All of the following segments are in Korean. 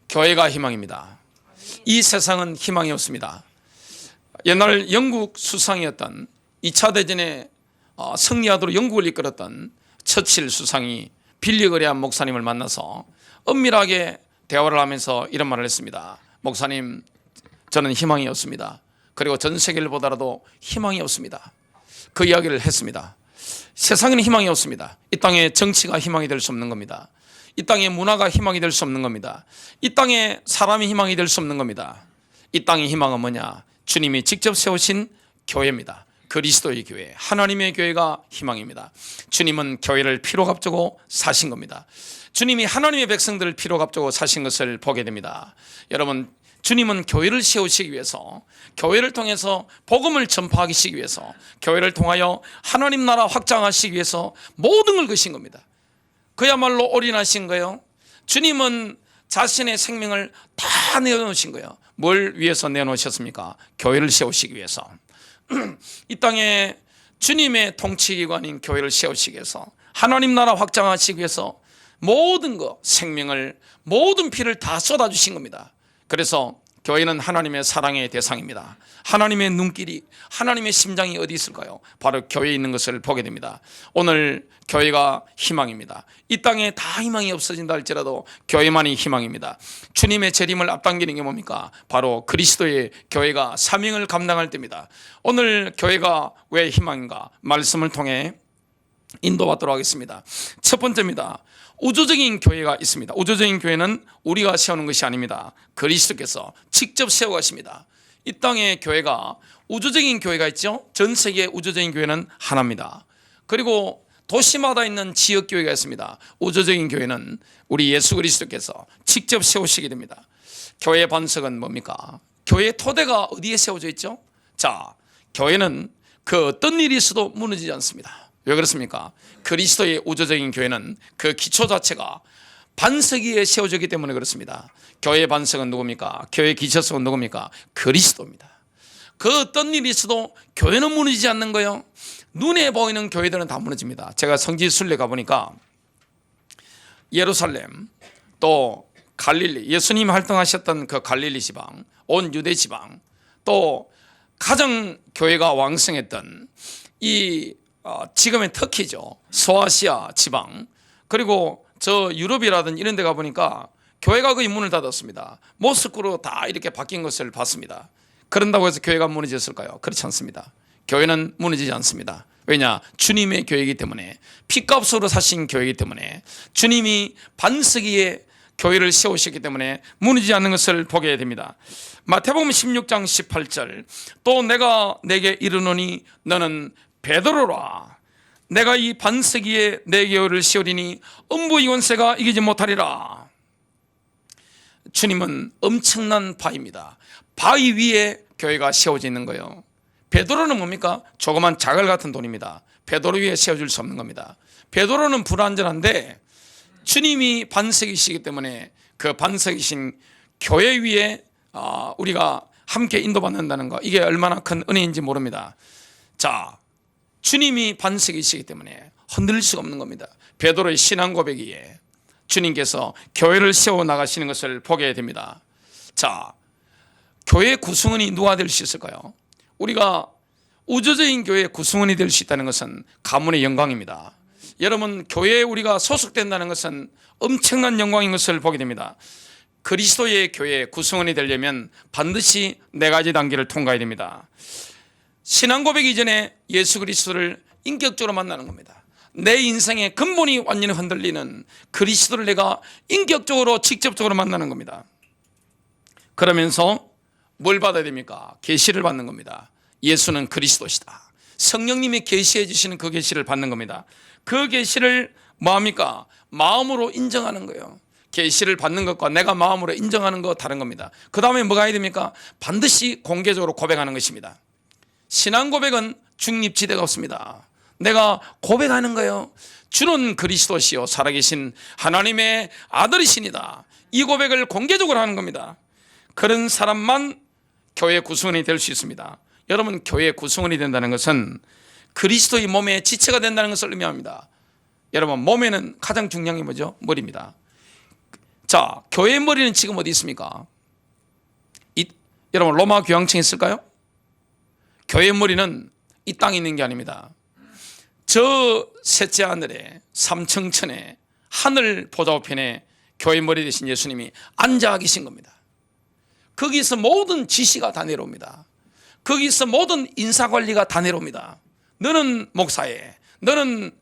교회가 희망입니다. 이 세상은 희망이 없습니다. 옛날 영국 수상이었던 2차 대전에 승리하도록 영국을 이끌었던 처칠 수상이 빌리 그레함 목사님을 만나서 은밀하게 대화를 하면서 이런 말을 했습니다. 목사님, 저는 희망이 없습니다. 그리고 전 세계를 보더라도 희망이 없습니다. 그 이야기를 했습니다. 세상에는 희망이 없습니다. 이 땅에 정치가 희망이 될 수 없는 겁니다. 이 땅에 문화가 희망이 될 수 없는 겁니다. 이 땅에 사람이 희망이 될 수 없는 겁니다. 이 땅의 희망은 뭐냐? 주님이 직접 세우신 교회입니다. 그리스도의 교회, 하나님의 교회가 희망입니다. 주님은 교회를 피로 값주고 사신 겁니다. 주님이 하나님의 백성들을 피로 값주고 사신 것을 보게 됩니다. 여러분, 주님은 교회를 세우시기 위해서, 교회를 통해서 복음을 전파하시기 위해서, 교회를 통하여 하나님 나라 확장하시기 위해서 모든 걸 거신 겁니다. 그야말로 올인하신 거예요. 주님은 자신의 생명을 다 내어놓으신 거예요. 뭘 위해서 내어놓으셨습니까? 교회를 세우시기 위해서. 이 땅에 주님의 통치기관인 교회를 세우시기 위해서, 하나님 나라 확장하시기 위해서 모든 것, 생명을, 모든 피를 다 쏟아주신 겁니다. 그래서 교회는 하나님의 사랑의 대상입니다. 하나님의 눈길이, 하나님의 심장이 어디 있을까요? 바로 교회에 있는 것을 보게 됩니다. 오늘 교회가 희망입니다. 이 땅에 다 희망이 없어진다 할지라도 교회만이 희망입니다. 주님의 재림을 앞당기는 게 뭡니까? 바로 그리스도의 교회가 사명을 감당할 때입니다. 오늘 교회가 왜 희망인가? 말씀을 통해 인도받도록 하겠습니다. 첫 번째입니다. 우주적인 교회가 있습니다. 우주적인 교회는 우리가 세우는 것이 아닙니다. 그리스도께서 직접 세워가십니다. 이 땅의 교회가, 우주적인 교회가 있죠. 전 세계 우주적인 교회는 하나입니다. 그리고 도시마다 있는 지역교회가 있습니다. 우주적인 교회는 우리 예수 그리스도께서 직접 세우시게 됩니다. 교회의 반석은 뭡니까? 교회의 토대가 어디에 세워져 있죠? 자, 교회는 그 어떤 일이 있어도 무너지지 않습니다. 왜 그렇습니까? 그리스도의 우주적인 교회는 그 기초 자체가 반석 위에 세워졌기 때문에 그렇습니다. 교회의 반석은 누굽니까? 교회의 기초석은 누굽니까? 그리스도입니다. 그 어떤 일이 있어도 교회는 무너지지 않는 거예요. 눈에 보이는 교회들은 다 무너집니다. 제가 성지 순례 가보니까 예루살렘, 또 갈릴리, 예수님 활동하셨던 그 갈릴리 지방, 온 유대 지방, 또 가장 교회가 왕성했던 이 지금의 터키죠. 소아시아 지방, 그리고 저 유럽이라든지 이런 데 가보니까 교회가 거의 문을 닫았습니다. 모스크로 다 이렇게 바뀐 것을 봤습니다. 그런다고 해서 교회가 무너졌을까요? 그렇지 않습니다. 교회는 무너지지 않습니다. 왜냐? 주님의 교회이기 때문에, 피값으로 사신 교회이기 때문에, 주님이 반석 위에 교회를 세우셨기 때문에 무너지지 않는 것을 보게 됩니다. 마태복음 16장 18절, 또 내가 내게 이르노니 너는 베드로라. 내가 이 반석 위에 내 교회를 세우리니 음부 이원세가 이기지 못하리라. 주님은 엄청난 바위입니다. 바위 위에 교회가 세워져 있는 거예요. 베드로는 뭡니까? 조그만 자갈 같은 돌입니다. 베드로 위에 세워질 수 없는 겁니다. 베드로는 불완전한데 주님이 반석이시기 때문에 그 반석이신 교회 위에 우리가 함께 인도받는다는 거, 이게 얼마나 큰 은혜인지 모릅니다. 자, 주님이 반석이시기 때문에 흔들릴 수가 없는 겁니다. 베드로의 신앙 고백이에 주님께서 교회를 세워 나가시는 것을 보게 됩니다. 자, 교회 구성원이 누가 될 수 있을까요? 우리가 우주적인 교회의 구성원이 될 수 있다는 것은 가문의 영광입니다. 여러분, 교회에 우리가 소속된다는 것은 엄청난 영광인 것을 보게 됩니다. 그리스도의 교회 구성원이 되려면 반드시 네 가지 단계를 통과해야 됩니다. 신앙 고백 이전에 예수 그리스도를 인격적으로 만나는 겁니다. 내 인생의 근본이 완전히 흔들리는 그리스도를 내가 인격적으로 직접적으로 만나는 겁니다. 그러면서 뭘 받아야 됩니까? 계시를 받는 겁니다. 예수는 그리스도시다. 성령님이 계시해 주시는 그 계시를 받는 겁니다. 그 계시를 뭐합니까? 마음으로 인정하는 거예요. 계시를 받는 것과 내가 마음으로 인정하는 거 다른 겁니다. 그 다음에 뭐가 해야 됩니까? 반드시 공개적으로 고백하는 것입니다. 신앙 고백은 중립지대가 없습니다. 내가 고백하는 거예요. 주는 그리스도시요 살아계신 하나님의 아들이시니다. 이 고백을 공개적으로 하는 겁니다. 그런 사람만 교회 구성원이 될 수 있습니다. 여러분, 교회 구성원이 된다는 것은 그리스도의 몸의 지체가 된다는 것을 의미합니다. 여러분, 몸에는 가장 중요한 게 뭐죠? 머리입니다. 자, 교회의 머리는 지금 어디 있습니까? 여러분, 로마 교황청에 있을까요? 교회의 머리는 이 땅에 있는 게 아닙니다. 저 셋째 하늘에 삼청천에 하늘 보좌우편에 교회의 머리 되신 예수님이 앉아 계신 겁니다. 거기서 모든 지시가 다 내려옵니다. 거기서 모든 인사관리가 다 내려옵니다. 너는 목사에, 너는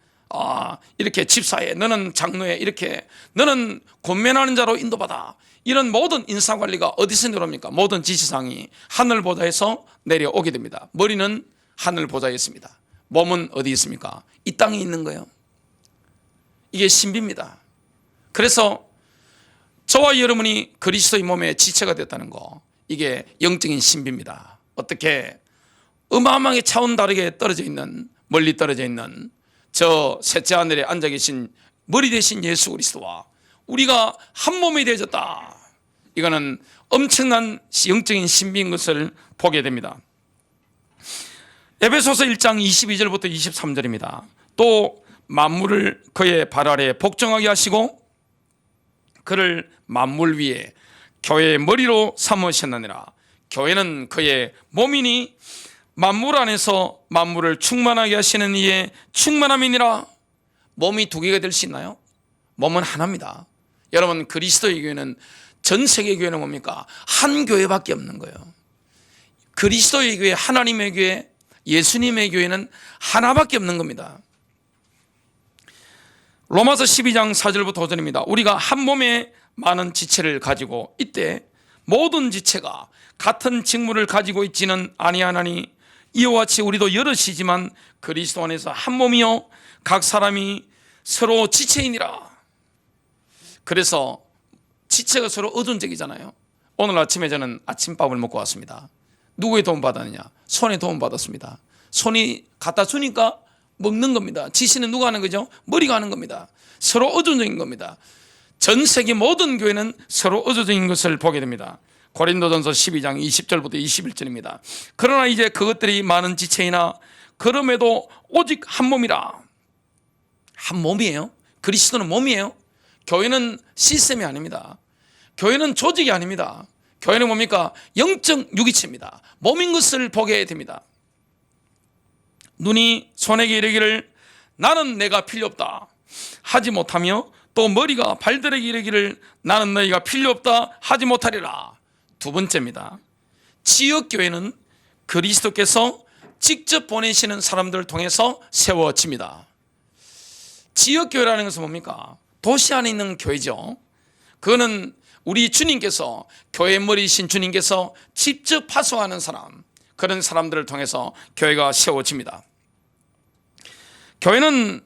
이렇게 집사에, 너는 장로에, 이렇게 너는 권면하는 자로 인도받아. 이런 모든 인사관리가 어디서 내려옵니까? 모든 지시사항이 하늘보좌에서 내려오게 됩니다. 머리는 하늘보좌에 있습니다. 몸은 어디 있습니까? 이 땅에 있는 거예요. 이게 신비입니다. 그래서 저와 여러분이 그리스도의 몸에 지체가 됐다는 거, 이게 영적인 신비입니다. 어떻게 어마어마하게 차원 다르게 떨어져 있는, 멀리 떨어져 있는 저 셋째 하늘에 앉아 계신 머리 대신 예수 그리스도와 우리가 한 몸이 되어졌다. 이거는 엄청난 영적인 신비인 것을 보게 됩니다. 에베소서 1장 22절부터 23절입니다. 또 만물을 그의 발 아래 복종하게 하시고 그를 만물 위에 교회의 머리로 삼으셨느니라. 교회는 그의 몸이니 만물 안에서 만물을 충만하게 하시는 이의 충만함이니라. 몸이 두 개가 될 수 있나요? 몸은 하나입니다. 여러분, 그리스도의 교회는, 전 세계 교회는 뭡니까? 한 교회밖에 없는 거예요. 그리스도의 교회, 하나님의 교회, 예수님의 교회는 하나밖에 없는 겁니다. 로마서 12장 4절부터 5절입니다. 우리가 한 몸에 많은 지체를 가지고 이때 모든 지체가 같은 직무를 가지고 있지는 아니하나니 이와 같이 우리도 여럿이지만 그리스도 안에서 한 몸이요 각 사람이 서로 지체이니라. 그래서 지체가 서로 의존적이잖아요. 오늘 아침에 저는 아침밥을 먹고 왔습니다. 누구의 도움 받았느냐? 손의 도움 받았습니다. 손이 갖다 주니까 먹는 겁니다. 지시는 누가 하는 거죠? 머리가 하는 겁니다. 서로 의존적인 겁니다. 전 세계 모든 교회는 서로 의존적인 것을 보게 됩니다. 고린도전서 12장 20절부터 21절입니다. 그러나 이제 그것들이 많은 지체이나 그럼에도 오직 한 몸이라. 한 몸이에요. 그리스도는 몸이에요. 교회는 시스템이 아닙니다. 교회는 조직이 아닙니다. 교회는 뭡니까? 영적 유기체입니다. 몸인 것을 보게 됩니다. 눈이 손에게 이르기를 나는 내가 필요 없다 하지 못하며 또 머리가 발들에게 이르기를 나는 너희가 필요 없다 하지 못하리라. 두 번째입니다. 지역교회는 그리스도께서 직접 보내시는 사람들을 통해서 세워집니다. 지역교회라는 것은 뭡니까? 도시 안에 있는 교회죠. 그거는 우리 주님께서, 교회의 머리이신 주님께서 직접 파송하는 사람, 그런 사람들을 통해서 교회가 세워집니다. 교회는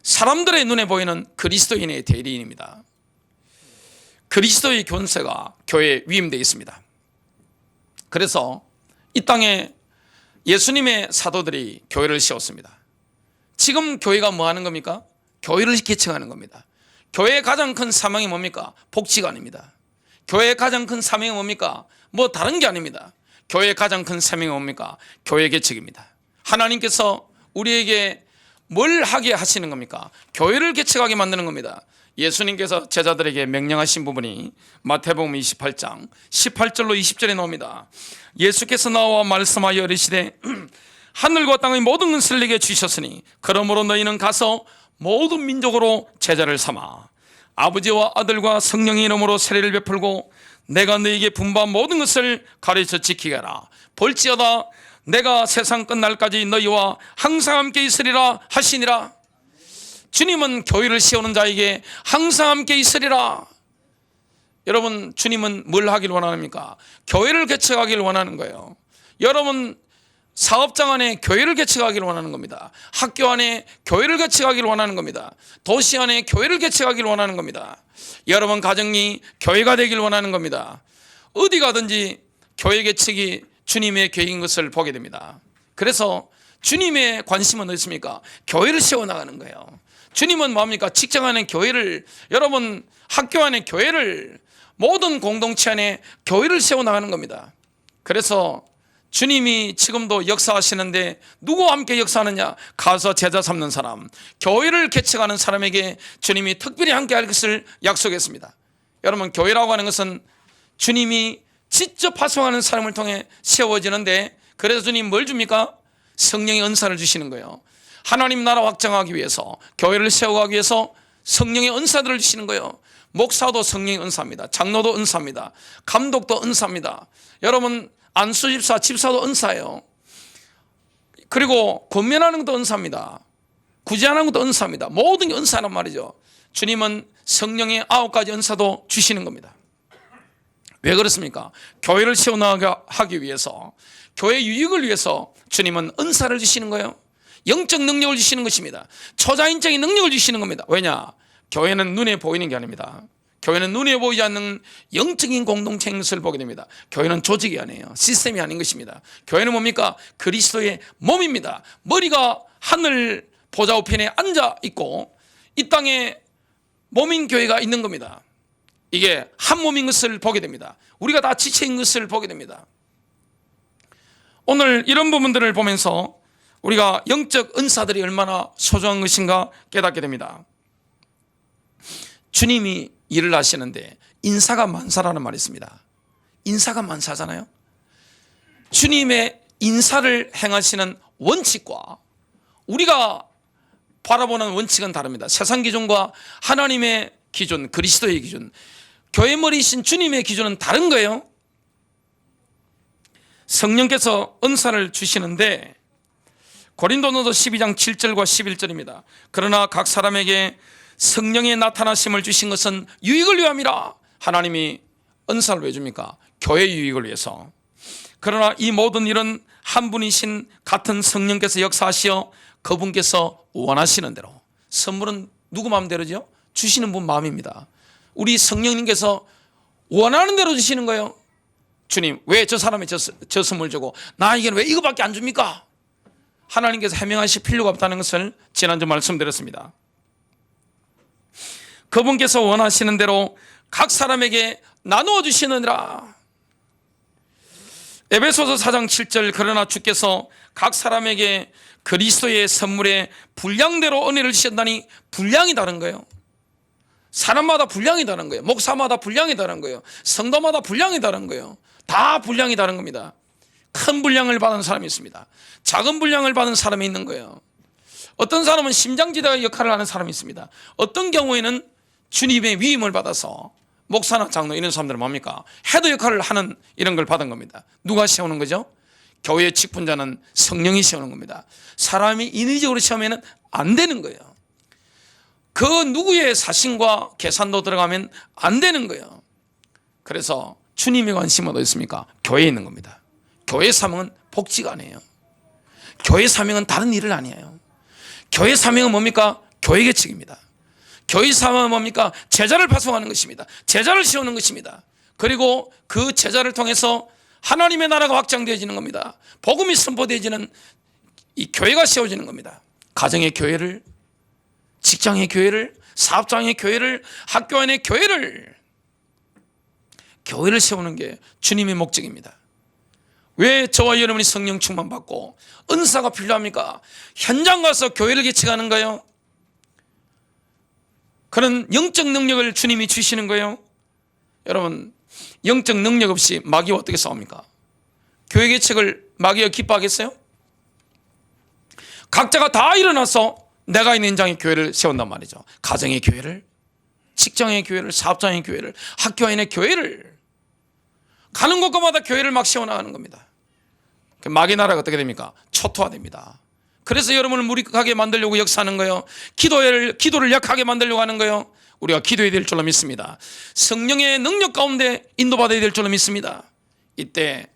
사람들의 눈에 보이는 그리스도인의 대리인입니다. 그리스도의 권세가 교회에 위임되어 있습니다. 그래서 이 땅에 예수님의 사도들이 교회를 세웠습니다. 지금 교회가 뭐 하는 겁니까? 교회를 개척하는 겁니다. 교회의 가장 큰 사명이 뭡니까? 복지가 아닙니다. 교회의 가장 큰 사명이 뭡니까? 뭐 다른 게 아닙니다. 교회의 가장 큰 사명이 뭡니까? 교회 개척입니다. 하나님께서 우리에게 뭘 하게 하시는 겁니까? 교회를 개척하게 만드는 겁니다. 예수님께서 제자들에게 명령하신 부분이 마태복음 28장 18절로 20절에 나옵니다. 예수께서 나와 말씀하여 이르시되 하늘과 땅의 모든 것을 내게 주셨으니 그러므로 너희는 가서 모든 민족으로 제자를 삼아 아버지와 아들과 성령의 이름으로 세례를 베풀고 내가 너희에게 분부한 모든 것을 가르쳐 지키게 하라. 볼지어다 내가 세상 끝날까지 너희와 항상 함께 있으리라 하시니라. 주님은 교회를 세우는 자에게 항상 함께 있으리라. 여러분, 주님은 뭘 하길 원하십니까? 교회를 개척하길 원하는 거예요. 여러분, 사업장 안에 교회를 개척하기를 원하는 겁니다. 학교 안에 교회를 개척하기를 원하는 겁니다. 도시 안에 교회를 개척하기를 원하는 겁니다. 여러분 가정이 교회가 되길 원하는 겁니다. 어디 가든지 교회 개척이 주님의 계획인 것을 보게 됩니다. 그래서 주님의 관심은 어디 있습니까? 교회를 세워나가는 거예요. 주님은 뭐합니까? 직장 안에 교회를, 여러분 학교 안에 교회를, 모든 공동체 안에 교회를 세워나가는 겁니다. 그래서 주님이 지금도 역사하시는데 누구와 함께 역사하느냐? 가서 제자 삼는 사람, 교회를 개척하는 사람에게 주님이 특별히 함께 할 것을 약속했습니다. 여러분, 교회라고 하는 것은 주님이 직접 파송하는 사람을 통해 세워지는데, 그래서 주님 뭘 줍니까? 성령의 은사를 주시는 거예요. 하나님 나라 확장하기 위해서, 교회를 세워가기 위해서 성령의 은사들을 주시는 거예요. 목사도 성령의 은사입니다. 장로도 은사입니다. 감독도 은사입니다. 여러분, 안수집사, 집사도 은사예요. 그리고 권면하는 것도 은사입니다. 구제하는 것도 은사입니다. 모든 게 은사란 말이죠. 주님은 성령의 9가지 은사도 주시는 겁니다. 왜 그렇습니까? 교회를 세워나가기 위해서, 교회 유익을 위해서 주님은 은사를 주시는 거예요. 영적 능력을 주시는 것입니다. 초자연적인 능력을 주시는 겁니다. 왜냐? 교회는 눈에 보이는 게 아닙니다. 교회는 눈에 보이지 않는 영적인 공동체 행실을 보게 됩니다. 교회는 조직이 아니에요. 시스템이 아닌 것입니다. 교회는 뭡니까? 그리스도의 몸입니다. 머리가 하늘 보좌 우편에 앉아 있고 이 땅에 몸인 교회가 있는 겁니다. 이게 한 몸인 것을 보게 됩니다. 우리가 다 지체인 것을 보게 됩니다. 오늘 이런 부분들을 보면서 우리가 영적 은사들이 얼마나 소중한 것인가 깨닫게 됩니다. 주님이 일을 하시는데 인사가 만사라는 말이 있습니다. 인사가 만사잖아요. 주님의 인사를 행하시는 원칙과 우리가 바라보는 원칙은 다릅니다. 세상 기준과 하나님의 기준, 그리스도의 기준, 교회 머리이신 주님의 기준은 다른 거예요. 성령께서 은사를 주시는데 고린도전서 12장 7절과 11절입니다. 그러나 각 사람에게 성령의 나타나심을 주신 것은 유익을 위함이라. 하나님이 은사를 왜 줍니까? 교회 유익을 위해서. 그러나 이 모든 일은 한 분이신 같은 성령께서 역사하시어 그분께서 원하시는 대로. 선물은 누구 마음대로죠? 주시는 분 마음입니다. 우리 성령님께서 원하는 대로 주시는 거예요. 주님, 왜 저 사람이 저 선물 주고 나에게는 왜 이거밖에 안 줍니까? 하나님께서 해명하실 필요가 없다는 것을 지난주 말씀드렸습니다. 그분께서 원하시는 대로 각 사람에게 나누어 주시느니라. 에베소서 4장 7절 그러나 주께서 각 사람에게 그리스도의 선물의 분량대로 은혜를 주셨다니 분량이 다른 거예요. 사람마다 분량이 다른 거예요. 목사마다 분량이 다른 거예요. 성도마다 분량이 다른 거예요. 다 분량이 다른 겁니다. 큰 분량을 받은 사람이 있습니다. 작은 분량을 받은 사람이 있는 거예요. 어떤 사람은 심장지대 역할을 하는 사람이 있습니다. 어떤 경우에는 주님의 위임을 받아서 목사나 장로 이런 사람들은 뭡니까? 헤드 역할을 하는 이런 걸 받은 겁니다. 누가 세우는 거죠? 교회의 직분자는 성령이 세우는 겁니다. 사람이 인위적으로 세우면 안 되는 거예요. 그 누구의 사심과 계산도 들어가면 안 되는 거예요. 그래서 주님의 관심은 어디 있습니까? 교회에 있는 겁니다. 교회 사명은 복지가 아니에요. 교회 사명은 다른 일을 아니에요. 교회 사명은 뭡니까? 교회 계책입니다. 교회 사명은 뭡니까? 제자를 파송하는 것입니다. 제자를 세우는 것입니다. 그리고 그 제자를 통해서 하나님의 나라가 확장되어지는 겁니다. 복음이 선포되어지는 이 교회가 세워지는 겁니다. 가정의 교회를, 직장의 교회를, 사업장의 교회를, 학교 안의 교회를 세우는 게 주님의 목적입니다. 왜 저와 여러분이 성령 충만 받고 은사가 필요합니까? 현장 가서 교회를 개척하는 거예요. 그런 영적 능력을 주님이 주시는 거예요. 여러분, 영적 능력 없이 마귀와 어떻게 싸웁니까? 교회 개척을 마귀가 기뻐하겠어요? 각자가 다 일어나서 내가 있는 현장에 교회를 세운단 말이죠. 가정의 교회를, 직장의 교회를, 사업장의 교회를, 학교 안의 교회를, 가는 곳마다 교회를 막 세워나가는 겁니다. 마귀 나라가 어떻게 됩니까? 초토화됩니다. 그래서 여러분을 무력하게 만들려고 역사하는 거예요. 기도를 약하게 만들려고 하는 거예요. 우리가 기도해야 될 줄로 믿습니다. 성령의 능력 가운데 인도받아야 될 줄로 믿습니다. 이때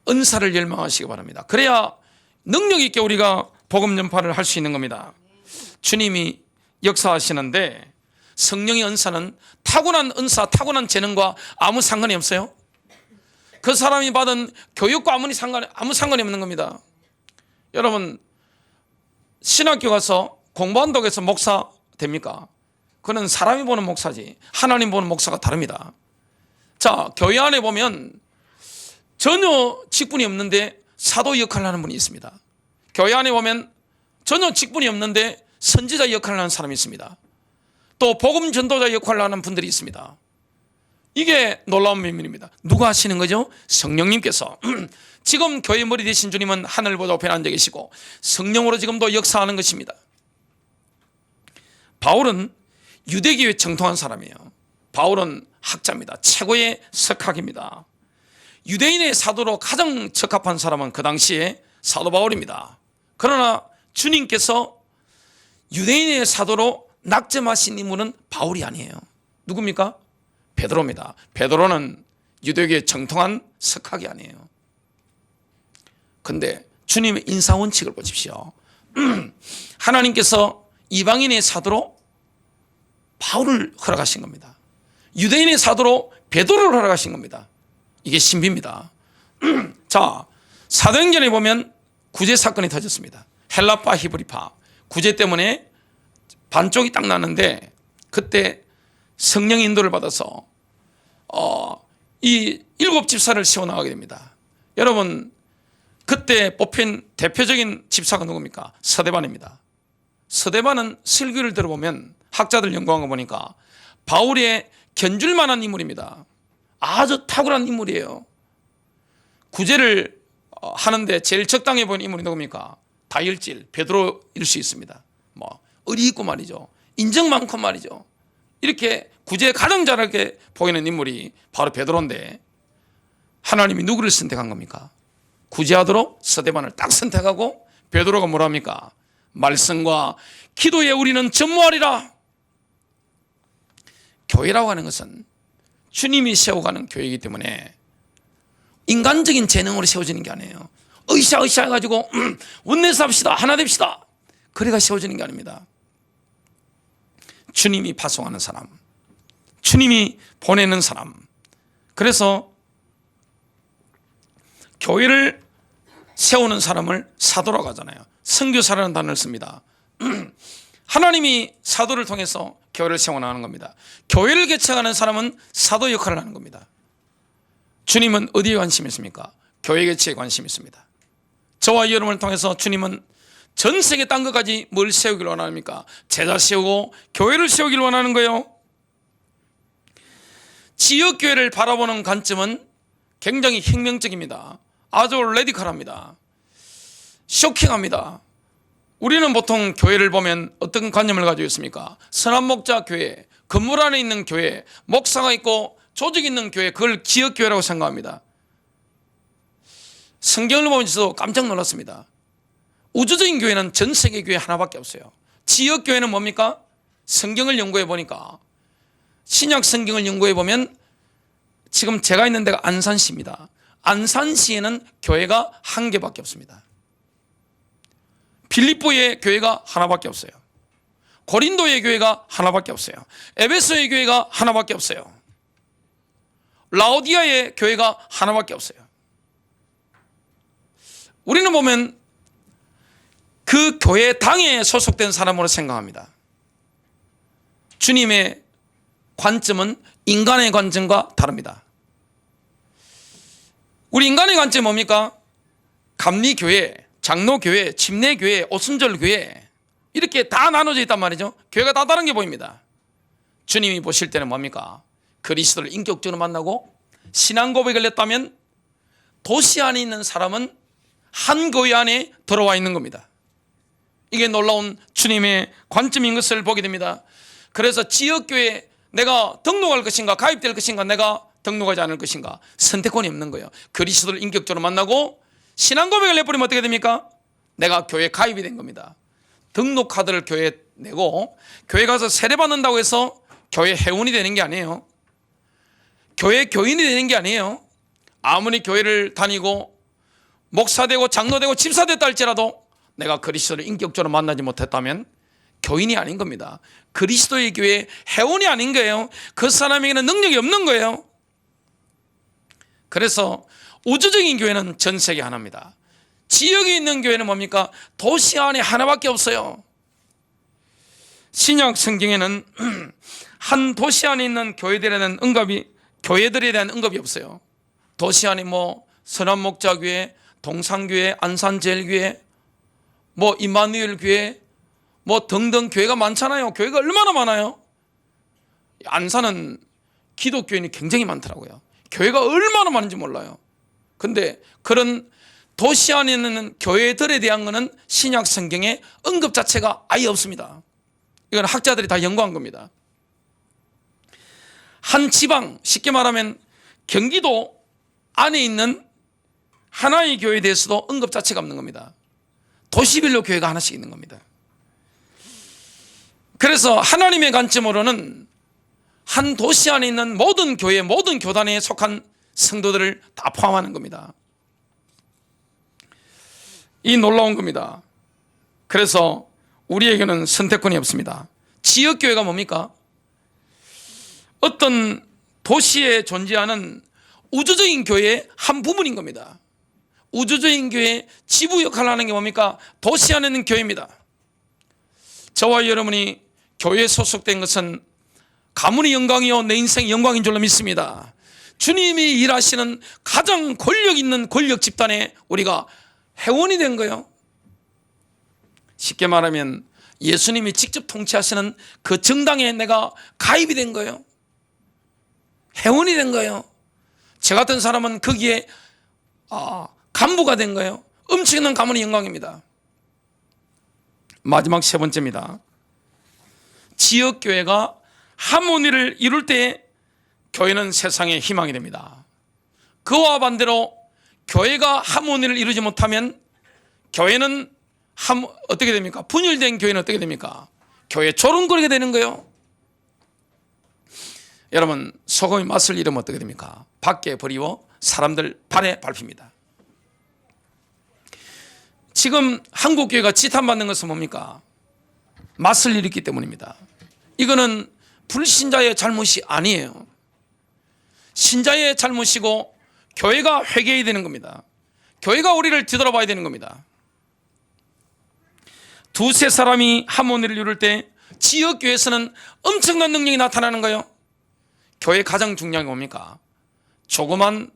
은사를 열망하시기 바랍니다. 그래야 능력 있게 우리가 복음 전파를 할 수 있는 겁니다. 주님이 역사하시는데 성령의 은사는 타고난 은사, 타고난 재능과 아무 상관이 없어요. 그 사람이 받은 교육과 아무 상관이 없는 겁니다. 여러분, 신학교 가서 공부한다고 해서 목사 됩니까? 그는 사람이 보는 목사지 하나님 보는 목사가 다릅니다. 자, 교회 안에 보면 전혀 직분이 없는데 사도 역할을 하는 분이 있습니다. 교회 안에 보면 전혀 직분이 없는데 선지자 역할을 하는 사람이 있습니다. 또 복음 전도자 역할을 하는 분들이 있습니다. 이게 놀라운 비밀입니다. 누가 하시는 거죠? 성령님께서. 지금 교회 머리 되신 주님은 하늘보다 우편에 앉아 계시고 성령으로 지금도 역사하는 것입니다. 바울은 유대교에 정통한 사람이에요. 바울은 학자입니다. 최고의 석학입니다. 유대인의 사도로 가장 적합한 사람은 그 당시에 사도 바울입니다. 그러나 주님께서 유대인의 사도로 낙점하신 인물은 바울이 아니에요. 누굽니까? 베드로입니다. 베드로는 유대교에 정통한 석학이 아니에요. 근데 주님의 인사원칙을 보십시오. 하나님께서 이방인의 사도로 바울을 허락하신 겁니다. 유대인의 사도로 베드로를 허락하신 겁니다. 이게 신비입니다. 자, 사도행전에 보면 구제 사건이 터졌습니다. 헬라파 히브리파 구제 때문에 반쪽이 딱 나는데 그때 성령 인도를 받아서 이 7 집사를 세워나가게 됩니다. 여러분, 그때 뽑힌 대표적인 집사가 누굽니까? 서대반입니다. 서대반은 설교를 들어보면 학자들 연구한 거 보니까 바울의 견줄만한 인물입니다. 아주 탁월한 인물이에요. 구제를 하는데 제일 적당해 보이는 인물이 누굽니까? 다혈질 베드로일 수 있습니다. 뭐 의리 있고 말이죠. 인정 많고 말이죠. 이렇게 구제에 가장 잘하게 보이는 인물이 바로 베드로인데 하나님이 누구를 선택한 겁니까? 구제하도록 서대반을 딱 선택하고 베드로가 뭐라 합니까? 말씀과 기도에 우리는 전무하리라. 교회라고 하는 것은 주님이 세워가는 교회이기 때문에 인간적인 재능으로 세워지는 게 아니에요. 으쌰으쌰 해가지고 원내서 합시다, 하나 됩시다, 그래가 세워지는 게 아닙니다. 주님이 파송하는 사람, 주님이 보내는 사람. 그래서 교회를 세우는 사람을 사도라고 하잖아요. 선교사라는 단어를 씁니다. 하나님이 사도를 통해서 교회를 세워나가는 겁니다. 교회를 개척하는 사람은 사도 역할을 하는 겁니다. 주님은 어디에 관심이 있습니까? 교회 개척에 관심이 있습니다. 저와 여러분을 통해서 주님은 전 세계 딴 것까지 뭘 세우기를 원합니까? 제자 세우고 교회를 세우기를 원하는 거예요. 지역교회를 바라보는 관점은 굉장히 혁명적입니다. 아주 레디컬합니다. 쇼킹합니다. 우리는 보통 교회를 보면 어떤 관념을 가지고 있습니까? 선한목자 교회, 건물 안에 있는 교회, 목사가 있고 조직이 있는 교회, 그걸 지역교회라고 생각합니다. 성경을 보면서 깜짝 놀랐습니다. 우주적인 교회는 전 세계 교회 하나밖에 없어요. 지역교회는 뭡니까? 성경을 연구해 보니까, 신약 성경을 연구해 보면 지금 제가 있는 데가 안산시입니다. 안산시에는 교회가 한 개밖에 없습니다. 빌립보의 교회가 하나밖에 없어요. 고린도의 교회가 하나밖에 없어요. 에베소의 교회가 하나밖에 없어요. 라오디아의 교회가 하나밖에 없어요. 우리는 보면 그 교회 당에 소속된 사람으로 생각합니다. 주님의 관점은 인간의 관점과 다릅니다. 우리 인간의 관점이 뭡니까? 감리교회, 장로교회, 침례교회, 오순절교회, 이렇게 다 나눠져 있단 말이죠. 교회가 다 다른 게 보입니다. 주님이 보실 때는 뭡니까? 그리스도를 인격적으로 만나고 신앙 고백을 했다면 도시 안에 있는 사람은 한 교회 안에 들어와 있는 겁니다. 이게 놀라운 주님의 관점인 것을 보게 됩니다. 그래서 지역교회 내가 등록할 것인가, 가입될 것인가, 내가 등록하지 않을 것인가, 선택권이 없는 거예요. 그리스도를 인격적으로 만나고 신앙 고백을 해버리면 어떻게 됩니까? 내가 교회에 가입이 된 겁니다. 등록 카드를 교회에 내고 교회 가서 세례 받는다고 해서 교회 회원이 되는 게 아니에요. 교회 교인이 되는 게 아니에요. 아무리 교회를 다니고 목사 되고 장로 되고 집사 됐다 할지라도 내가 그리스도를 인격적으로 만나지 못했다면 교인이 아닌 겁니다. 그리스도의 교회 회원이 아닌 거예요. 그 사람에게는 능력이 없는 거예요. 그래서 우주적인 교회는 전 세계 하나입니다. 지역에 있는 교회는 뭡니까? 도시 안에 하나밖에 없어요. 신약 성경에는 한 도시 안에 있는 교회들에 대한 언급이 없어요. 도시 안에 뭐 선한목자교회, 동산교회, 안산제일교회, 뭐 임마누엘 교회, 뭐 등등 교회가 많잖아요. 교회가 얼마나 많아요. 안산은 기독교인이 굉장히 많더라고요. 교회가 얼마나 많은지 몰라요. 근데 그런 도시 안에 있는 교회들에 대한 것은 신약 성경에 언급 자체가 아예 없습니다. 이건 학자들이 다 연구한 겁니다. 한 지방, 쉽게 말하면 경기도 안에 있는 하나의 교회에 대해서도 언급 자체가 없는 겁니다. 도시별로 교회가 하나씩 있는 겁니다. 그래서 하나님의 관점으로는 한 도시 안에 있는 모든 교회, 모든 교단에 속한 성도들을 다 포함하는 겁니다. 이 놀라운 겁니다. 그래서 우리에게는 선택권이 없습니다. 지역교회가 뭡니까? 어떤 도시에 존재하는 우주적인 교회의 한 부분인 겁니다. 우주적인 교회의 지부 역할을 하는 게 뭡니까? 도시 안에 있는 교회입니다. 저와 여러분이 교회에 소속된 것은 가문의 영광이요 내 인생의 영광인 줄로 믿습니다. 주님이 일하시는 가장 권력 있는 권력 집단에 우리가 회원이 된 거예요. 쉽게 말하면 예수님이 직접 통치하시는 그 정당에 내가 가입이 된 거예요. 회원이 된 거예요. 저 같은 사람은 거기에 간부가 된 거예요. 엄청난 가문의 영광입니다. 마지막 세 번째입니다. 지역교회가 하모니를 이룰 때 교회는 세상의 희망이 됩니다. 그와 반대로 교회가 하모니를 이루지 못하면 교회는 어떻게 됩니까? 분열된 교회는 어떻게 됩니까? 교회 조롱거리게 되는 거예요. 여러분, 소금이 맛을 잃으면 어떻게 됩니까? 밖에 버리고 사람들 발에 밟힙니다. 지금 한국교회가 지탄받는 것은 뭡니까? 맛을 잃었기 때문입니다. 이거는 불신자의 잘못이 아니에요. 신자의 잘못이고 교회가 회개해야 되는 겁니다. 교회가 우리를 뒤돌아봐야 되는 겁니다. 두세 사람이 하모니를 이룰 때 지역교회에서는 엄청난 능력이 나타나는 거예요. 교회 가장 중요한 게 뭡니까? 조그만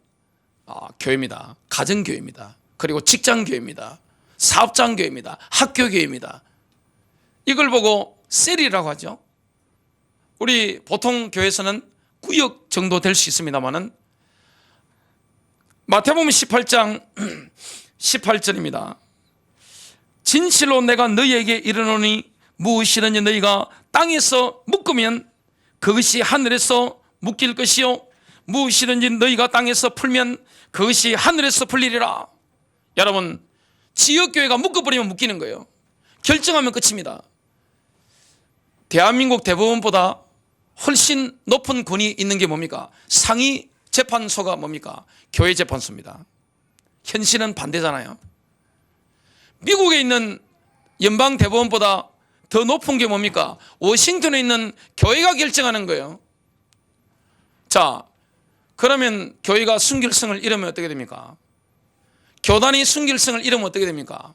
교회입니다. 가정교회입니다. 그리고 직장교회입니다. 사업장교회입니다. 학교교회입니다. 이걸 보고 셀이라고 하죠. 우리 보통 교회에서는 구역 정도 될 수 있습니다만은 마태복음 18장 18절입니다. 진실로 내가 너희에게 이르노니 무엇이든지 너희가 땅에서 묶으면 그것이 하늘에서 묶일 것이요 무엇이든지 너희가 땅에서 풀면 그것이 하늘에서 풀리리라. 여러분, 지역교회가 묶어버리면 묶이는 거예요. 결정하면 끝입니다. 대한민국 대법원보다 훨씬 높은 권위 있는 게 뭡니까? 상위 재판소가 뭡니까? 교회 재판소입니다. 현실은 반대잖아요. 미국에 있는 연방 대법원보다 더 높은 게 뭡니까? 워싱턴에 있는 교회가 결정하는 거예요. 자, 그러면 교회가 순결성을 잃으면 어떻게 됩니까? 교단이 순결성을 잃으면 어떻게 됩니까?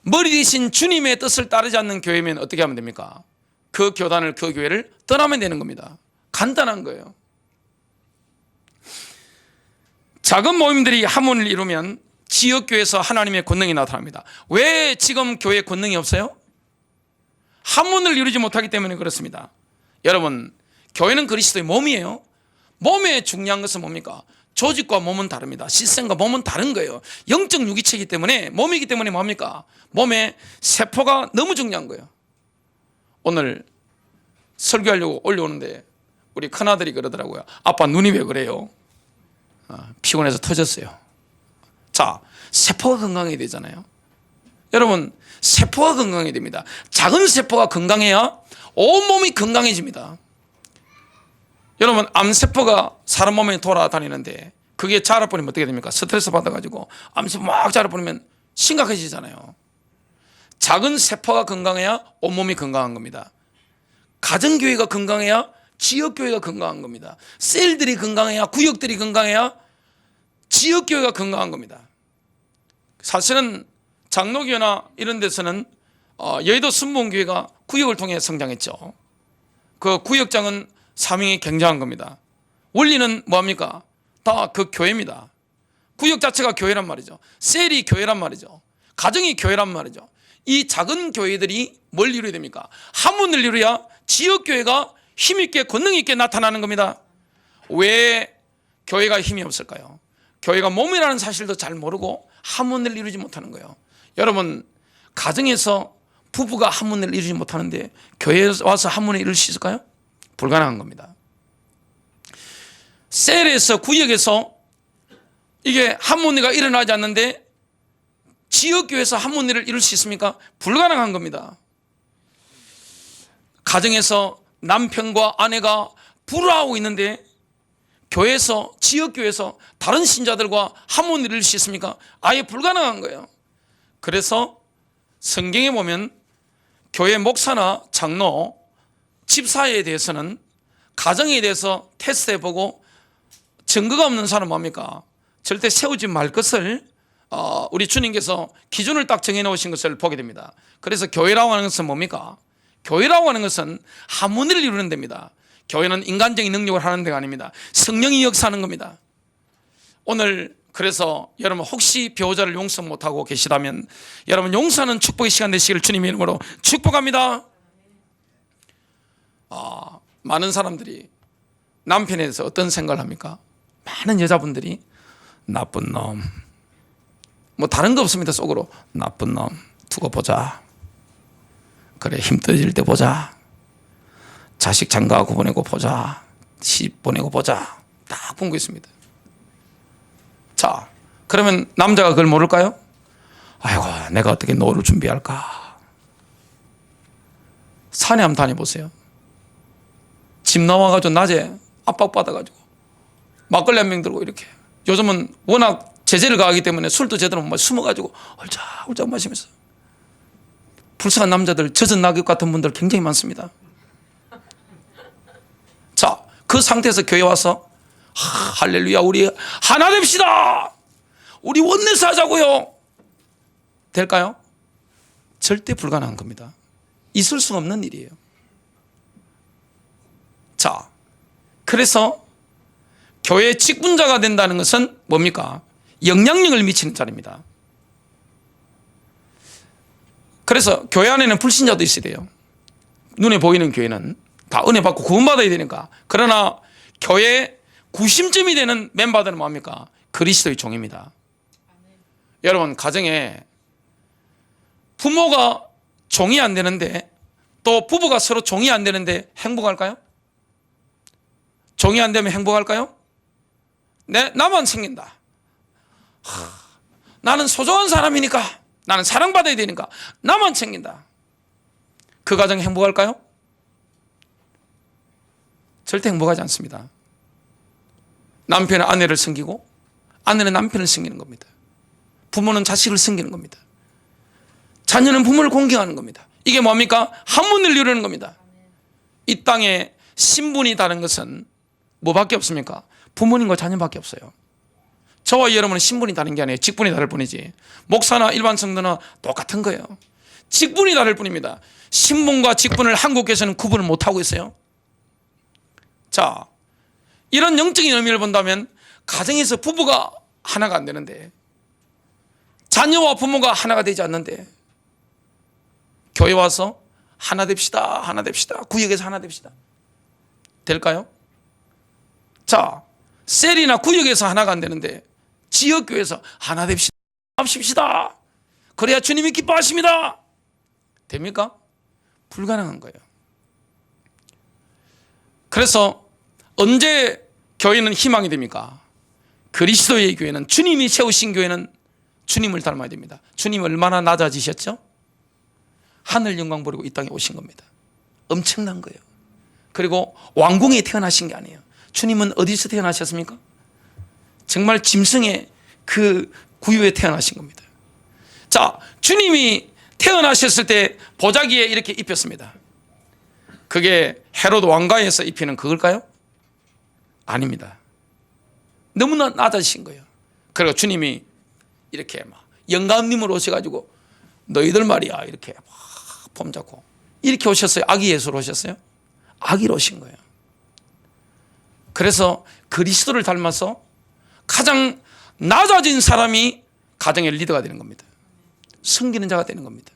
머리 대신 주님의 뜻을 따르지 않는 교회면 어떻게 하면 됩니까? 그 교단을, 그 교회를 떠나면 되는 겁니다. 간단한 거예요. 작은 모임들이 하모니를 이루면 지역교회에서 하나님의 권능이 나타납니다. 왜 지금 교회에 권능이 없어요? 하모니를 이루지 못하기 때문에 그렇습니다. 여러분, 교회는 그리스도의 몸이에요. 몸에 중요한 것은 뭡니까? 조직과 몸은 다릅니다. 시스템과 몸은 다른 거예요. 영적 유기체이기 때문에, 몸이기 때문에 뭡니까? 몸에 세포가 너무 중요한 거예요. 오늘 설교하려고 올려오는데 우리 큰아들이 그러더라고요. 아빠 눈이 왜 그래요? 피곤해서 터졌어요. 자, 세포가 건강해야 되잖아요. 여러분, 세포가 건강해야 됩니다. 작은 세포가 건강해야 온몸이 건강해집니다. 여러분, 암세포가 사람 몸에 돌아다니는데 그게 자라버리면 어떻게 됩니까? 스트레스 받아가지고 암세포 막 자라버리면 심각해지잖아요. 작은 세포가 건강해야 온몸이 건강한 겁니다. 가정교회가 건강해야 지역교회가 건강한 겁니다. 셀들이 건강해야, 구역들이 건강해야 지역교회가 건강한 겁니다. 사실은 장로교회나 이런 데서는 여의도 순복음교회가 구역을 통해 성장했죠. 그 구역장은 사명이 굉장한 겁니다. 원리는 뭐합니까? 다 그 교회입니다. 구역 자체가 교회란 말이죠. 셀이 교회란 말이죠. 가정이 교회란 말이죠. 이 작은 교회들이 뭘 이루어야 됩니까? 하모니를 이루어야 지역교회가 힘있게 권능있게 나타나는 겁니다. 왜 교회가 힘이 없을까요? 교회가 몸이라는 사실도 잘 모르고 하모니를 이루지 못하는 거예요. 여러분, 가정에서 부부가 하모니를 이루지 못하는데 교회에 와서 하모니를 이룰 수 있을까요? 불가능한 겁니다. 셀에서, 구역에서 이게 하모니가 일어나지 않는데 지역교회에서 하모니를 이룰 수 있습니까? 불가능한 겁니다. 가정에서 남편과 아내가 불화하고 있는데 교회에서, 지역교회에서 다른 신자들과 하모니를 이룰 수 있습니까? 아예 불가능한 거예요. 그래서 성경에 보면 교회 목사나 장로, 집사에 대해서는 가정에 대해서 테스트해보고 증거가 없는 사람은 뭡니까? 절대 세우지 말 것을 우리 주님께서 기준을 딱 정해놓으신 것을 보게 됩니다. 그래서 교회라고 하는 것은 뭡니까? 교회라고 하는 것은 하모니를 이루는 데입니다. 교회는 인간적인 능력을 하는 데가 아닙니다. 성령이 역사하는 겁니다. 오늘 그래서 여러분 혹시 배우자를 용서 못하고 계시다면 여러분 용서하는 축복의 시간 되시기를 주님의 이름으로 축복합니다. 많은 사람들이 남편에 대해서 어떤 생각을 합니까? 많은 여자분들이 나쁜 놈, 뭐 다른 거 없습니다. 속으로 나쁜 놈 두고 보자. 그래 힘 떨어질 때 보자. 자식 장가하고 보내고 보자. 시집 보내고 보자. 딱 본 거 있습니다. 자, 그러면 남자가 그걸 모를까요? 아이고 내가 어떻게 노후를 준비할까. 산에 한번 다녀보세요. 집 나와가지고 낮에 압박받아가지고 막걸리 한 병 들고 이렇게, 요즘은 워낙 제재를 가하기 때문에 술도 제대로 못 마시고 숨어가지고 홀짝홀짝 마시면서, 불쌍한 남자들, 젖은 낙엽 같은 분들 굉장히 많습니다. 자, 그 상태에서 교회 와서 할렐루야 우리 하나 됩시다, 우리 원내스 하자고요, 될까요? 절대 불가능한 겁니다. 있을 수가 없는 일이에요. 자, 그래서 교회 직분자가 된다는 것은 뭡니까? 영향력을 미치는 자리입니다. 그래서 교회 안에는 불신자도 있어야 돼요. 눈에 보이는 교회는 다 은혜 받고 구원받아야 되니까. 그러나 교회 구심점이 되는 멤버들은 뭡니까? 그리스도의 종입니다. 여러분, 가정에 부모가 종이 안 되는데, 또 부부가 서로 종이 안 되는데 행복할까요? 종이 안 되면 행복할까요? 네, 나만 생긴다. 나는 소중한 사람이니까, 나는 사랑받아야 되니까 나만 챙긴다. 그 가정 행복할까요? 절대 행복하지 않습니다. 남편은 아내를 섬기고 아내는 남편을 섬기는 겁니다. 부모는 자식을 섬기는 겁니다. 자녀는 부모를 공경하는 겁니다. 이게 뭡니까? 한문을 이루는 겁니다. 이 땅에 신분이 다른 것은 뭐밖에 없습니까? 부모님과 자녀밖에 없어요. 저와 여러분은 신분이 다른 게 아니에요. 직분이 다를 뿐이지. 목사나 일반 성도나 똑같은 거예요. 직분이 다를 뿐입니다. 신분과 직분을 한국에서는 구분을 못하고 있어요. 자, 이런 영적인 의미를 본다면 가정에서 부부가 하나가 안 되는데, 자녀와 부모가 하나가 되지 않는데, 교회 와서 하나 됩시다, 하나 됩시다, 구역에서 하나 됩시다, 될까요? 자, 셀이나 구역에서 하나가 안 되는데 지역교회에서 하나 됩시다, 합시다, 그래야 주님이 기뻐하십니다, 됩니까? 불가능한 거예요. 그래서 언제 교회는 희망이 됩니까? 그리스도의 교회는, 주님이 세우신 교회는 주님을 닮아야 됩니다. 주님이 얼마나 낮아지셨죠? 하늘 영광 버리고 이 땅에 오신 겁니다. 엄청난 거예요. 그리고 왕궁에 태어나신 게 아니에요. 주님은 어디서 태어나셨습니까? 정말 짐승의 그 구유에 태어나신 겁니다. 자, 주님이 태어나셨을 때 보자기에 이렇게 입혔습니다. 그게 헤로드 왕가에서 입히는 그걸까요? 아닙니다. 너무나 낮아지신 거예요. 그리고 주님이 이렇게 막 영감님으로 오셔가지고 너희들 말이야 이렇게 막 폼 잡고 이렇게 오셨어요? 아기 예수로 오셨어요? 아기로 오신 거예요. 그래서 그리스도를 닮아서 가장 낮아진 사람이 가정의 리더가 되는 겁니다. 섬기는 자가 되는 겁니다.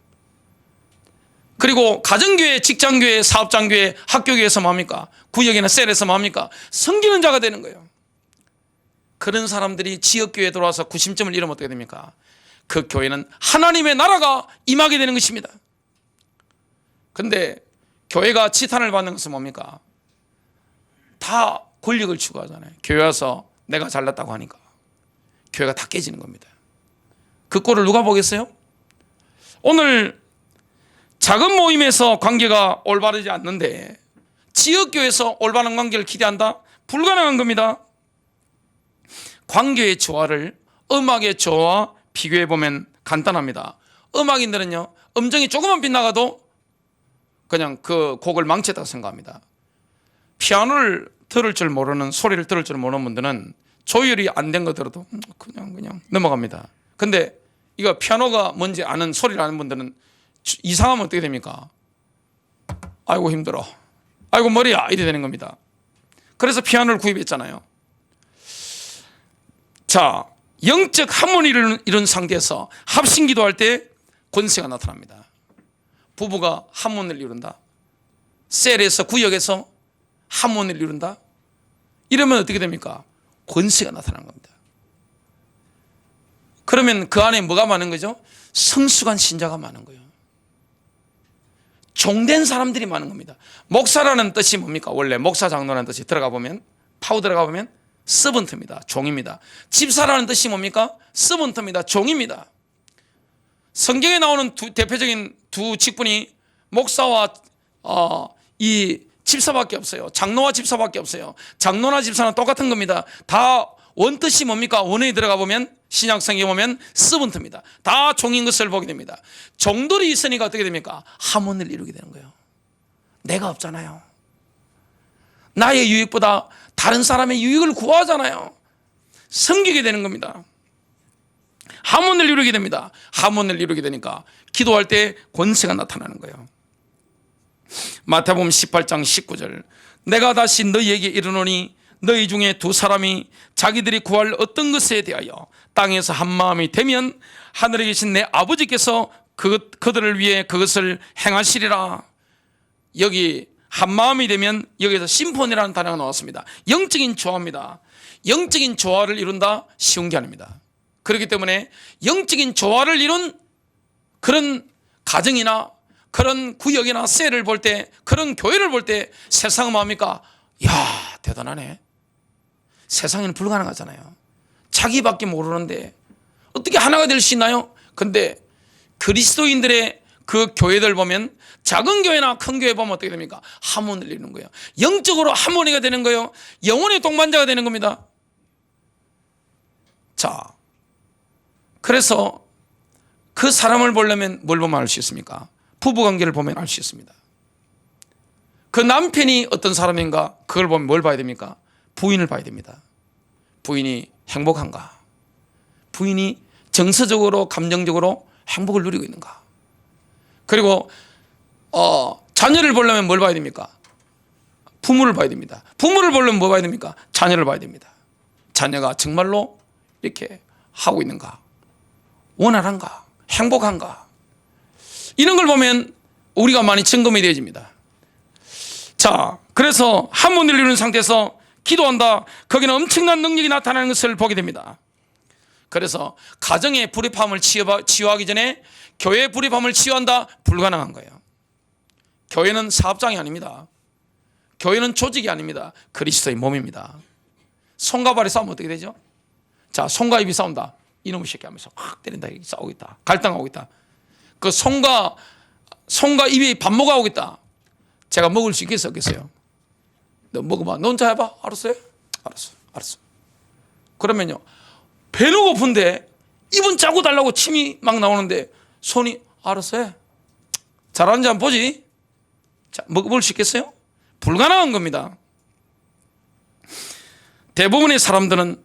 그리고 가정교회, 직장교회, 사업장교회, 학교교회에서 뭐합니까? 구역이나 셀에서 뭐합니까? 섬기는 자가 되는 거예요. 그런 사람들이 지역교회에 들어와서 구심점을 잃으면 어떻게 됩니까? 그 교회는 하나님의 나라가 임하게 되는 것입니다. 그런데 교회가 지탄을 받는 것은 뭡니까? 다 권력을 추구하잖아요. 교회 와서 내가 잘났다고 하니까 교회가 다 깨지는 겁니다. 그 꼴을 누가 보겠어요? 오늘 작은 모임에서 관계가 올바르지 않는데 지역교회에서 올바른 관계를 기대한다? 불가능한 겁니다. 관계의 조화를 음악의 조화와 비교해보면 간단합니다. 음악인들은요, 음정이 조금만 빗나가도 그냥 그 곡을 망쳤다고 생각합니다. 피아노를 들을 줄 모르는, 소리를 들을 줄 모르는 분들은 조율이 안 된 거 들어도 그냥 넘어갑니다. 근데 이거 피아노가 뭔지 아는, 소리를 아는 분들은 이상하면 어떻게 됩니까? 아이고 힘들어, 아이고 머리야, 이래 되는 겁니다. 그래서 피아노를 구입했잖아요. 자, 영적 하모니를 이룬 상태에서 합심 기도할 때 권세가 나타납니다. 부부가 하모니를 이룬다, 셀에서, 구역에서 하모니를 이룬다, 이러면 어떻게 됩니까? 권세가 나타나는 겁니다. 그러면 그 안에 뭐가 많은 거죠? 성숙한 신자가 많은 거예요. 종된 사람들이 많은 겁니다. 목사라는 뜻이 뭡니까? 원래 목사 장로라는 뜻이 들어가 보면, 파우 들어가 보면 서번트입니다. 종입니다. 집사라는 뜻이 뭡니까? 서번트입니다. 종입니다. 성경에 나오는 대표적인 두 직분이 목사와 이 집사밖에 없어요. 장로와 집사밖에 없어요. 장로나 집사는 똑같은 겁니다. 다 원뜻이 뭡니까? 원어에 들어가 보면, 신약성경에 보면 서번트입니다. 다 종인 것을 보게 됩니다. 종들이 있으니까 어떻게 됩니까? 하모니를 이루게 되는 거예요. 내가 없잖아요. 나의 유익보다 다른 사람의 유익을 구하잖아요. 섬기게 되는 겁니다. 하모니를 이루게 됩니다. 하모니를 이루게 되니까 기도할 때 권세가 나타나는 거예요. 마태복음 18장 19절, 내가 다시 너희에게 이르노니 너희 중에 두 사람이 자기들이 구할 어떤 것에 대하여 땅에서 한 마음이 되면 하늘에 계신 내 아버지께서 그들을 위해 그것을 행하시리라. 여기 한 마음이 되면, 여기서 심폰이라는 단어가 나왔습니다. 영적인 조화입니다. 영적인 조화를 이룬다? 쉬운 게 아닙니다. 그렇기 때문에 영적인 조화를 이룬 그런 가정이나 그런 구역이나 셀을 볼 때, 그런 교회를 볼 때 세상은 뭐합니까? 이야, 대단하네. 세상에는 불가능하잖아요. 자기밖에 모르는데 어떻게 하나가 될 수 있나요? 근데 그리스도인들의 그 교회들 보면, 작은 교회나 큰 교회 보면 어떻게 됩니까? 하모니를 이루는 거예요. 영적으로 하모니가 되는 거예요. 영혼의 동반자가 되는 겁니다. 자, 그래서 그 사람을 보려면 뭘 보면 알 수 있습니까? 부부관계를 보면 알 수 있습니다. 그 남편이 어떤 사람인가, 그걸 보면 뭘 봐야 됩니까? 부인을 봐야 됩니다. 부인이 행복한가? 부인이 정서적으로, 감정적으로 행복을 누리고 있는가? 그리고 자녀를 보려면 뭘 봐야 됩니까? 부모를 봐야 됩니다. 부모를 보려면 뭐 봐야 됩니까? 자녀를 봐야 됩니다. 자녀가 정말로 이렇게 하고 있는가? 원활한가? 행복한가? 이런 걸 보면 우리가 많이 점검이 되어집니다. 자, 그래서 하모니를 이루는 상태에서 기도한다. 거기는 엄청난 능력이 나타나는 것을 보게 됩니다. 그래서 가정의 불협화음을 치유하기 전에 교회의 불협화음을 치유한다? 불가능한 거예요. 교회는 사업장이 아닙니다. 교회는 조직이 아닙니다. 그리스도의 몸입니다. 손과 발이 싸우면 어떻게 되죠? 자, 손과 입이 싸운다. 이놈의 새끼 하면서 확 때린다. 싸우고 있다. 갈등하고 있다. 그 손과 입이 반목하고 있다. 제가 먹을 수 있겠어요? 없겠어요? 너 먹어봐. 너 혼자 해봐. 알았어요? 알았어. 그러면요, 배는 고픈데 입은 짜고 달라고 침이 막 나오는데 손이 알았어 해. 잘하는지 한번 보지. 자, 먹어볼 수 있겠어요? 불가능한 겁니다. 대부분의 사람들은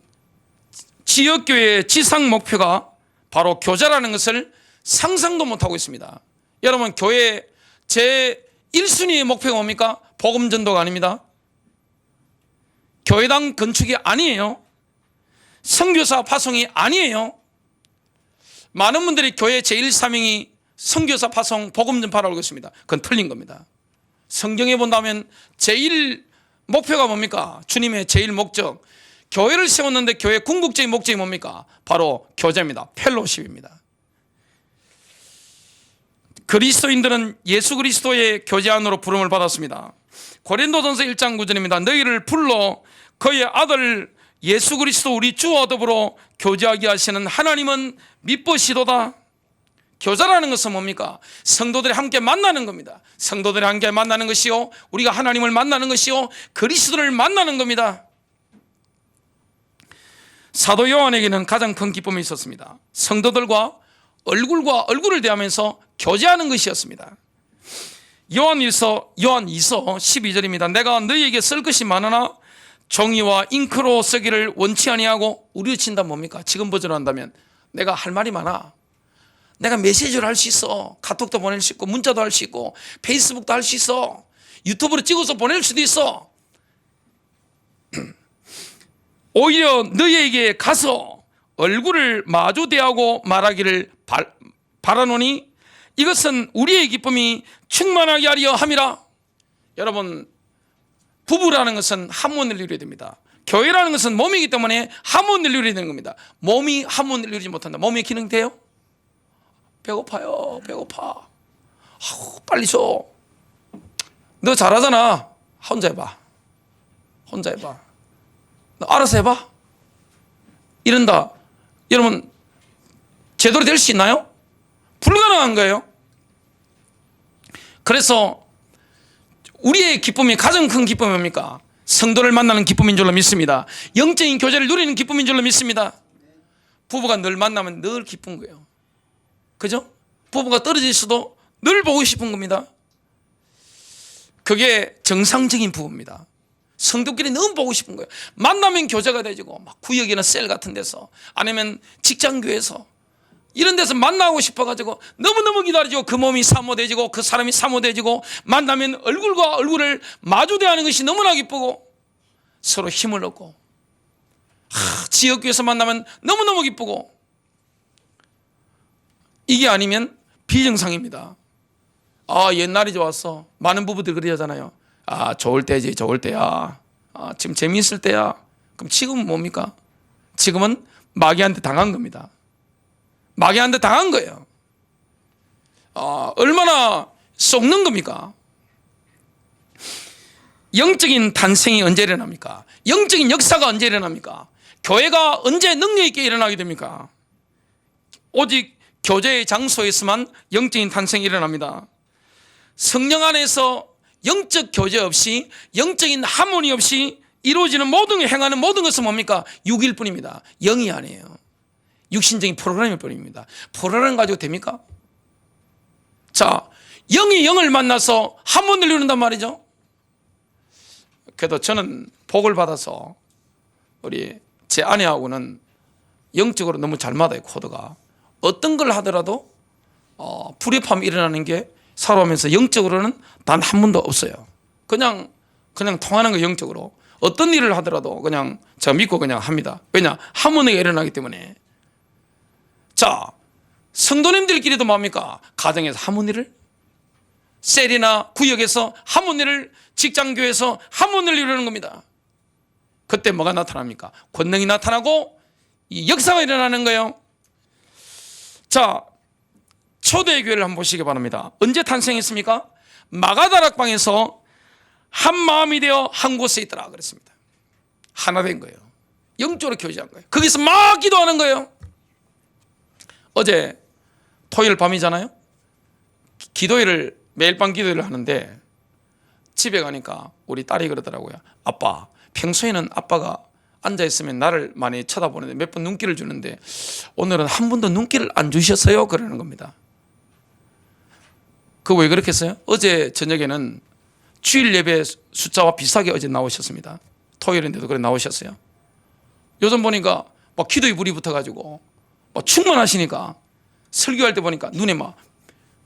지역교회의 지상 목표가 바로 교제라는 것을 상상도 못하고 있습니다. 여러분, 교회 제 1순위의 목표가 뭡니까? 복음 전도가 아닙니다. 교회당 건축이 아니에요. 선교사 파송이 아니에요. 많은 분들이 교회 제1사명이 선교사 파송 복음 전파라고 했습니다. 그건 틀린 겁니다. 성경에 본다면 제일 목표가 뭡니까? 주님의 제일 목적, 교회를 세웠는데 교회의 궁극적인 목적이 뭡니까? 바로 교제입니다. 펠로십입니다. 그리스도인들은 예수 그리스도의 교제 안으로 부름을 받았습니다. 고린도전서 1장 9절입니다. 너희를 불러 그의 아들 예수 그리스도 우리 주와 더불어 교제하게 하시는 하나님은 미쁘시도다. 교제라는 것은 뭡니까? 성도들이 함께 만나는 겁니다. 성도들이 함께 만나는 것이요, 우리가 하나님을 만나는 것이요, 그리스도를 만나는 겁니다. 사도 요한에게는 가장 큰 기쁨이 있었습니다. 성도들과 얼굴과 얼굴을 대하면서 교제하는 것이었습니다. 요한 2서 12절입니다. 내가 너희에게 쓸 것이 많으나 종이와 잉크로 쓰기를 원치 아니하고, 우리로 친다 뭡니까? 지금 버전으로 한다면 내가 할 말이 많아. 내가 메시지를 할 수 있어. 카톡도 보낼 수 있고, 문자도 할 수 있고, 페이스북도 할 수 있어. 유튜브로 찍어서 보낼 수도 있어. 오히려 너희에게 가서 얼굴을 마주 대하고 말하기를 바라노니 이것은 우리의 기쁨이 충만하게 하려 함이라. 여러분, 부부라는 것은 한문을 이루어야 됩니다. 교회라는 것은 몸이기 때문에 한문을 이루어야 되는 겁니다. 몸이 한문을 이루지 못한다. 몸의 기능 돼요? 배고파요. 배고파. 빨리 줘. 너 잘하잖아. 혼자 해봐. 혼자 해봐. 너 알아서 해봐. 이런다. 여러분, 제대로 될 수 있나요? 불가능한 거예요. 그래서 우리의 기쁨이 가장 큰 기쁨이 뭡니까? 성도를 만나는 기쁨인 줄로 믿습니다. 영적인 교제를 누리는 기쁨인 줄로 믿습니다. 부부가 늘 만나면 늘 기쁜 거예요. 그죠? 부부가 떨어져 있어도 늘 보고 싶은 겁니다. 그게 정상적인 부부입니다. 성도끼리 너무 보고 싶은 거예요. 만나면 교제가 되지고, 막 구역이나 셀 같은 데서, 아니면 직장교회에서, 이런 데서 만나고 싶어가지고 너무너무 기다리죠. 그 몸이 사모되지고 그 사람이 사모되지고, 만나면 얼굴과 얼굴을 마주대하는 것이 너무나 기쁘고 서로 힘을 얻고, 지역교회에서 만나면 너무너무 기쁘고. 이게 아니면 비정상입니다. 옛날이 좋았어. 많은 부부들 그러잖아요. 좋을 때지, 좋을 때야. 지금 재미있을 때야. 그럼 지금은 뭡니까? 지금은 마귀한테 당한 겁니다. 마귀한테 당한 거예요. 얼마나 썩는 겁니까? 영적인 탄생이 언제 일어납니까? 영적인 역사가 언제 일어납니까? 교회가 언제 능력 있게 일어나게 됩니까? 오직 교제의 장소에서만 영적인 탄생이 일어납니다. 성령 안에서 영적 교제 없이, 영적인 하모니 없이 이루어지는 모든 행하는 모든 것은 뭡니까? 육일 뿐입니다. 영이 아니에요. 육신적인 프로그램일 뿐입니다. 프로그램 가지고 됩니까? 자, 영이 영을 만나서 하모니를 이룬단 말이죠. 그래도 저는 복을 받아서 우리 제 아내하고는 영적으로 너무 잘 맞아요. 코드가. 어떤 걸 하더라도 불협화음이 일어나는 게 살아오면서 영적으로는 단 한 번도 없어요. 그냥 통하는 거. 영적으로 어떤 일을 하더라도 그냥 제가 믿고 그냥 합니다. 왜냐? 하모니가 일어나기 때문에. 자, 성도님들끼리도 뭡니까? 가정에서 하모니를, 셀이나 구역에서 하모니를, 직장교회에서 하모니를 이루는 겁니다. 그때 뭐가 나타납니까? 권능이 나타나고 이 역사가 일어나는 거예요. 자, 초대교회를 한번 보시기 바랍니다. 언제 탄생했습니까? 마가다락방에서 한 마음이 되어 한 곳에 있더라 그랬습니다. 하나 된 거예요. 영적으로 교제한 거예요. 거기서 막 기도하는 거예요. 어제 토요일 밤이잖아요. 기도회를, 매일 밤 기도회를 하는데 집에 가니까 우리 딸이 그러더라고요. 아빠, 평소에는 아빠가 앉아있으면 나를 많이 쳐다보는데 몇 번 눈길을 주는데 오늘은 한 번도 눈길을 안 주셨어요? 그러는 겁니다. 그거 왜 그렇겠어요? 어제 저녁에는 주일 예배 숫자와 비슷하게 어제 나오셨습니다. 토요일인데도 그래 나오셨어요. 요즘 보니까 막 기도에 불이 붙어가지고 막 충만하시니까 설교할 때 보니까 눈에 막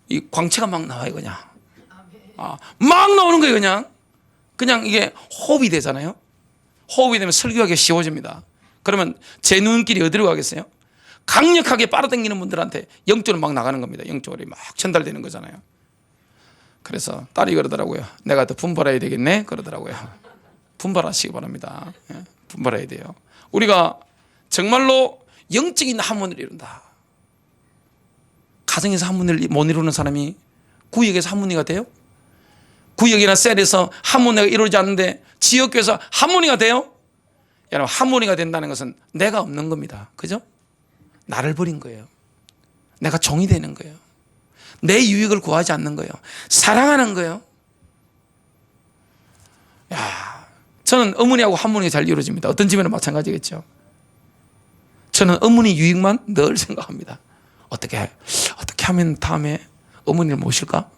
이 광채가 막 나와요. 그냥 막 나오는 거예요. 그냥 이게 호흡이 되잖아요. 호흡이 되면 설교하기 쉬워집니다. 그러면 제 눈길이 어디로 가겠어요? 강력하게 빨아당기는 분들한테 영적으로 막 나가는 겁니다. 영적으로 막 전달되는 거잖아요. 그래서 딸이 그러더라고요. 내가 더 분발해야 되겠네 그러더라고요. 분발하시기 바랍니다. 분발해야 돼요. 우리가 정말로 영적인 하모니를 이룬다. 가정에서 하모니를 못 이루는 사람이 구역에서 하모니가 돼요? 구역이나 셀에서 하모니가 이루어지지 않는데 지역교회에서 하모니가 돼요? 여러분, 하모니가 된다는 것은 내가 없는 겁니다. 그죠? 나를 버린 거예요. 내가 종이 되는 거예요. 내 유익을 구하지 않는 거예요. 사랑하는 거예요. 야, 저는 어머니하고 하모니가 잘 이루어집니다. 어떤 집에는 마찬가지겠죠. 저는 어머니 유익만 늘 생각합니다. 어떻게 하면 다음에 어머니를 모실까?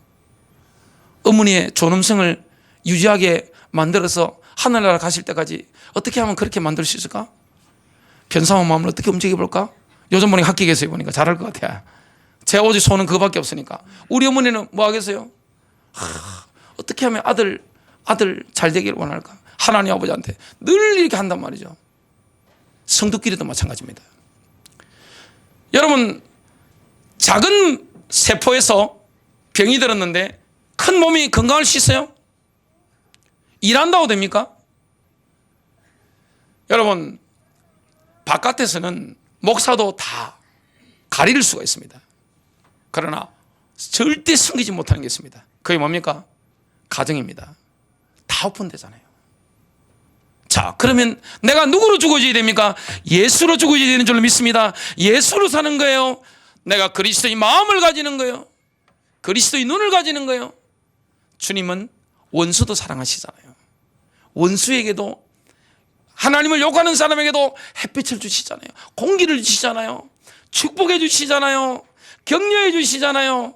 어머니의 존엄성을 유지하게 만들어서 하늘나라 가실 때까지 어떻게 하면 그렇게 만들 수 있을까? 변사한 마음을 어떻게 움직여볼까? 요즘 보니까 학교에서 보니까 잘할 것 같아요. 제 오직 소원은 그거밖에 없으니까. 우리 어머니는 뭐 하겠어요? 어떻게 하면 아들 잘 되기를 원할까? 하나님 아버지한테 늘 이렇게 한단 말이죠. 성도끼리도 마찬가지입니다. 여러분, 작은 세포에서 병이 들었는데 큰 몸이 건강할 수 있어요? 일한다고 됩니까? 여러분, 바깥에서는 목사도 다 가릴 수가 있습니다. 그러나 절대 숨기지 못하는 게 있습니다. 그게 뭡니까? 가정입니다. 다 오픈되잖아요. 자, 그러면 내가 누구로 죽어져야 됩니까? 예수로 죽어져야 되는 줄로 믿습니다. 예수로 사는 거예요. 내가 그리스도의 마음을 가지는 거예요. 그리스도의 눈을 가지는 거예요. 주님은 원수도 사랑하시잖아요. 원수에게도, 하나님을 욕하는 사람에게도 햇빛을 주시잖아요. 공기를 주시잖아요. 축복해 주시잖아요. 격려해 주시잖아요.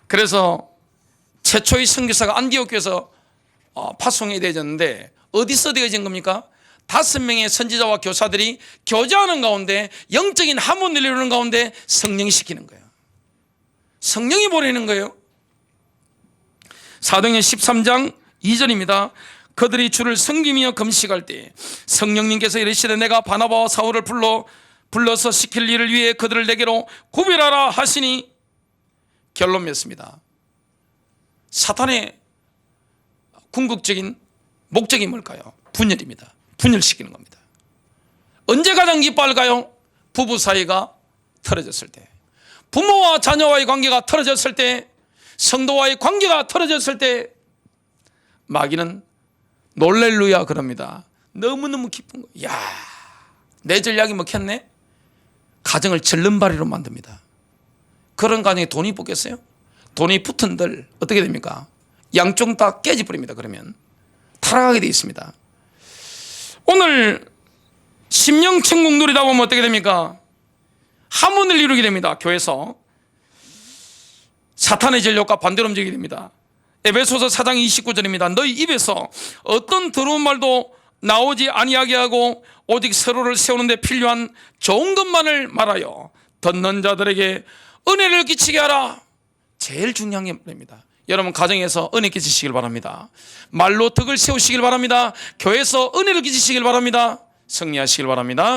그래서 최초의 선교사가 안디옥 교회에서 파송이 되어졌는데 어디서 되어진 겁니까? 5명의 선지자와 교사들이 교제하는 가운데, 영적인 하모니를 이루는 가운데 성령이 시키는 거예요. 성령이 보내는 거예요. 사도행전 13장 2절입니다. 그들이 주를 섬기며 금식할 때 성령님께서 이르시되 내가 바나바와 사울을 불러서 시킬 일을 위해 그들을 내게로 구별하라 하시니, 결론 맺습니다. 사탄의 궁극적인 목적이 뭘까요? 분열입니다. 분열시키는 겁니다. 언제 가장 기뻐할까요? 부부 사이가 틀어졌을 때, 부모와 자녀와의 관계가 틀어졌을 때, 성도와의 관계가 틀어졌을 때 마귀는 놀렐루야 그럽니다. 너무너무 기쁜 거. 야, 내 전략이 먹혔네. 가정을 절름발이로 만듭니다. 그런 가정에 돈이 붙겠어요? 돈이 붙은들 어떻게 됩니까? 양쪽 다 깨져버립니다. 그러면 타락하게 되어 있습니다. 오늘 심령천국 누리다 보면 어떻게 됩니까? 하모니를 이루게 됩니다. 교회에서 사탄의 전략과 반대로 움직이게 됩니다. 에베소서 4장 29절입니다. 너희 입에서 어떤 더러운 말도 나오지 아니하게 하고 오직 서로를 세우는 데 필요한 좋은 것만을 말하여 듣는 자들에게 은혜를 끼치게 하라. 제일 중요한 게 말입니다. 여러분, 가정에서 은혜 끼치시길 바랍니다. 말로 덕을 세우시길 바랍니다. 교회에서 은혜를 끼치시길 바랍니다. 승리하시길 바랍니다.